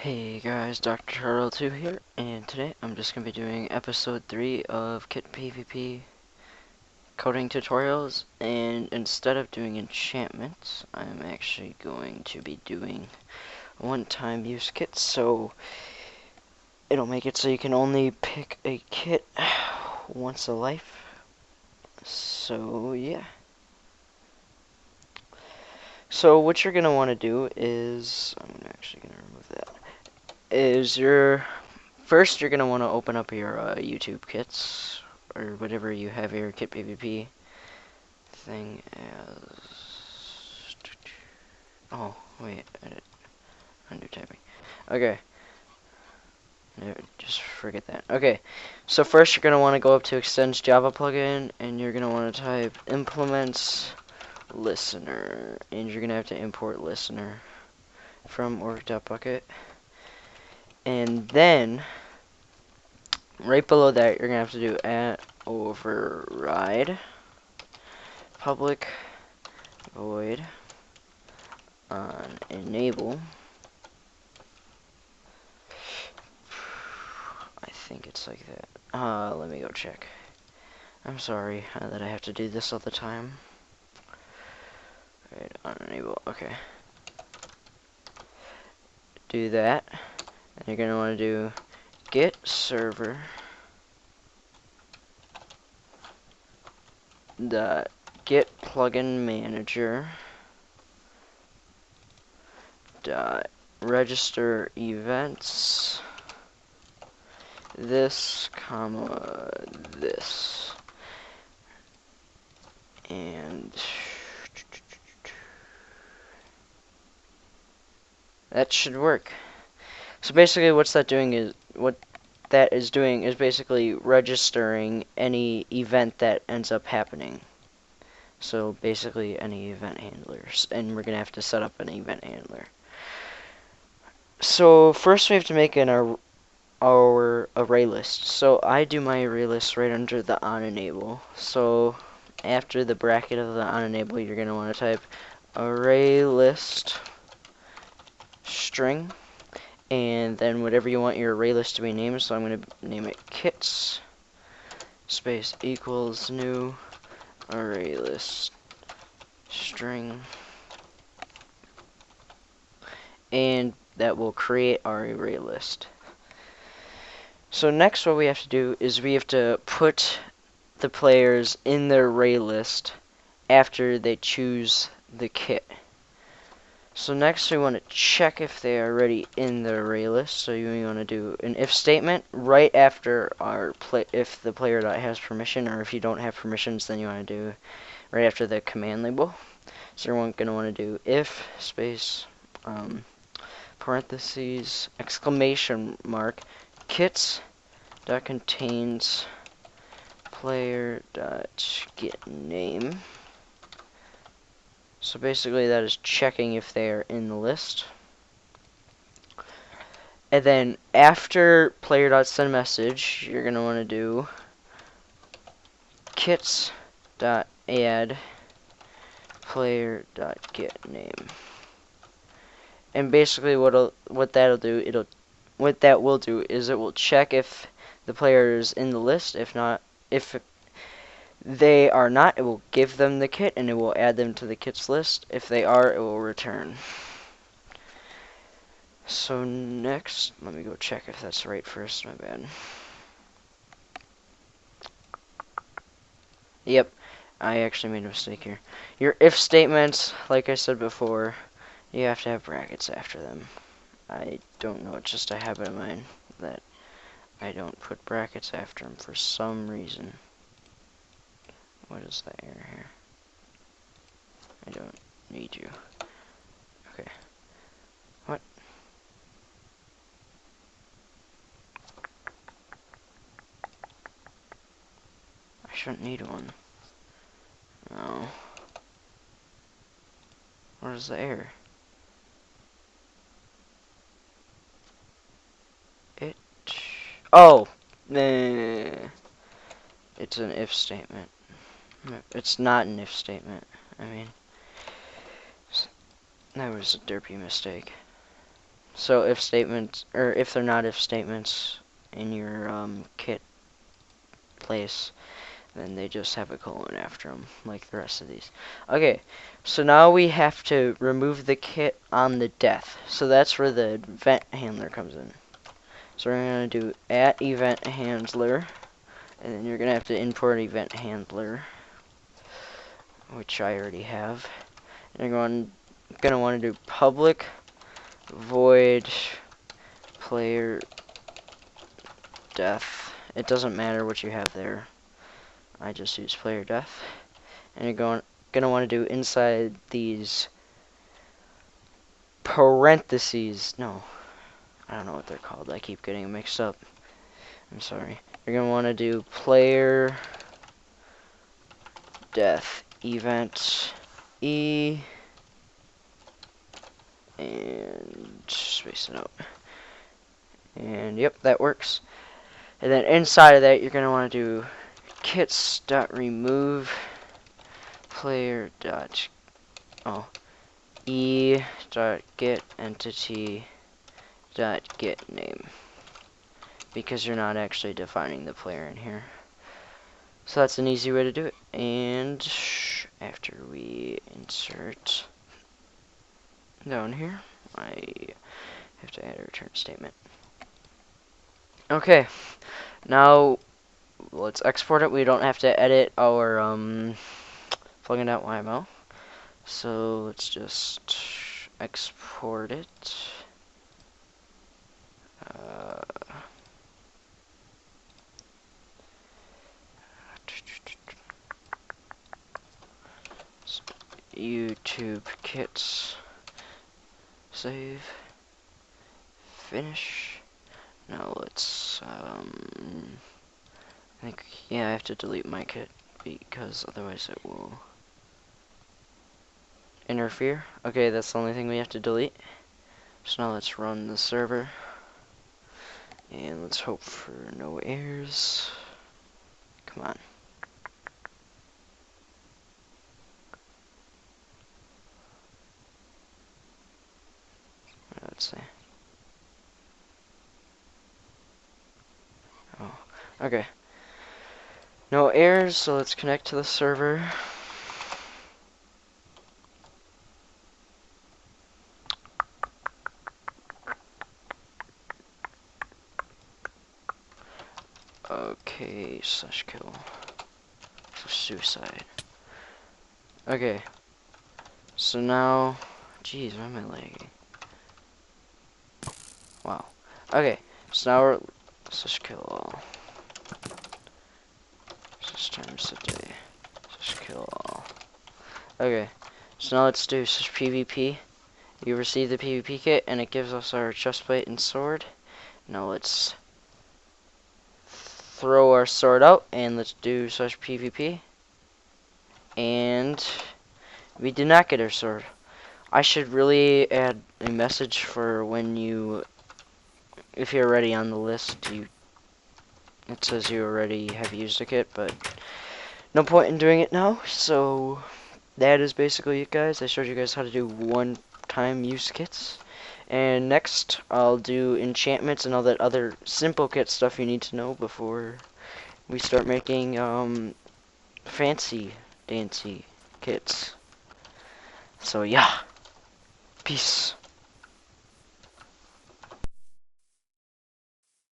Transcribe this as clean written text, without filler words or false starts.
Hey guys, Dr. Turtle 2 here, and today I'm just going to be doing episode 3 of KitPvP coding tutorials, and instead of doing enchantments, I'm actually going to be doing one-time use kits, so it'll make it so you can only pick a kit once a life. So yeah. So what you're going to want to do is, I'm actually going to remove that, is first, you're going to want to open up your YouTube kits, or whatever you have your KitPvP thing as. Oh, wait, edit, undo typing. Okay, no, just forget that. Okay, so first you're going to want to go up to Extends Java plugin, and you're going to want to type implements listener, and you're going to have to import listener from org.bucket. And then right below that, you're going to have to do @override public void on enable. I think it's like that. Let me go check. I'm sorry that I have to do this all the time. Right, on enable, okay. Do that. And you're going to want to do get server dot get plugin manager dot register events this comma this, and that should work. So basically what that is doing is basically registering any event that ends up happening. So basically any event handlers, and we're gonna have to set up an event handler. So first we have to make our array list. So I do my array list right under the on enable. So after the bracket of the on enable, you're gonna want to type array list string, and then whatever you want your array list to be named. So I'm gonna name it kits space equals new array list string, and that will create our array list. So next what we have to do is we have to put the players in the array list after they choose the kit. So next we want to check if they are already in the array list. So you want to do an if statement right after if the player has permission, or if you don't have permissions, then you want to do right after the command label. So you're going to want to do if space parentheses exclamation mark kits dot contains player dot get name. So basically that is checking if they are in the list. And then after player dot send message, you're gonna want to do kits dot add player dot get name. And basically what that will do is it will check if the player is in the list. If they are not, it will give them the kit and it will add them to the kits list. If they are, it will return. So next, let me go check if that's right first. My bad. Yep, I actually made a mistake here. Your if statements, like I said before, you have to have brackets after them. I don't know, it's just a habit of mine that I don't put brackets after them for some reason. What is the error here? I don't need you. Okay. What? I shouldn't need one. No. What is the error? Oh! It's an if statement. It's not an if statement. I mean, that was a derpy mistake. So if statements, or if they're not if statements in your kit place, then they just have a colon after them, like the rest of these. Okay, so now we have to remove the kit on the death. So that's where the event handler comes in. So we're going to do @event handler, and then you're going to have to import event handler, which I already have. And you're going to want to do public void player death. It doesn't matter what you have there. I just use player death. And you're going to want to do inside these parentheses. No, I don't know what they're called. I keep getting them mixed up. I'm sorry. You're going to want to do player death event E and space it out. And yep, that works. And then inside of that, you're going to want to do kits.remove player dot e.get entity dot get name, because you're not actually defining the player in here. So that's an easy way to do it. And after we insert down here, I have to add a return statement. Okay, now let's export it. We don't have to edit our plugin.yml. So let's just export it. YouTube kits. Save. Finish. Now let's I think, yeah, I have to delete my kit because otherwise it will interfere. Okay, that's the only thing we have to delete. So now let's run the server. And let's hope for no errors. Come on. Let's see. Oh, okay. No errors, so let's connect to the server. Okay, /kill. Suicide. Okay. So now, jeez, why am I lagging? Wow. Okay, so now we're /kill all. Times a day. /kill all. Okay, so now let's do /PvP. You receive the PvP kit, and it gives us our chestplate and sword. Now let's throw our sword out, and let's do /PvP. And we did not get our sword. I should really add a message for when you, if you're already on the list, it says you already have used a kit, but no point in doing it now. So that is basically it, guys. I showed you guys how to do one-time use kits. And next, I'll do enchantments and all that other simple kit stuff you need to know before we start making fancy dancy kits. So yeah, peace.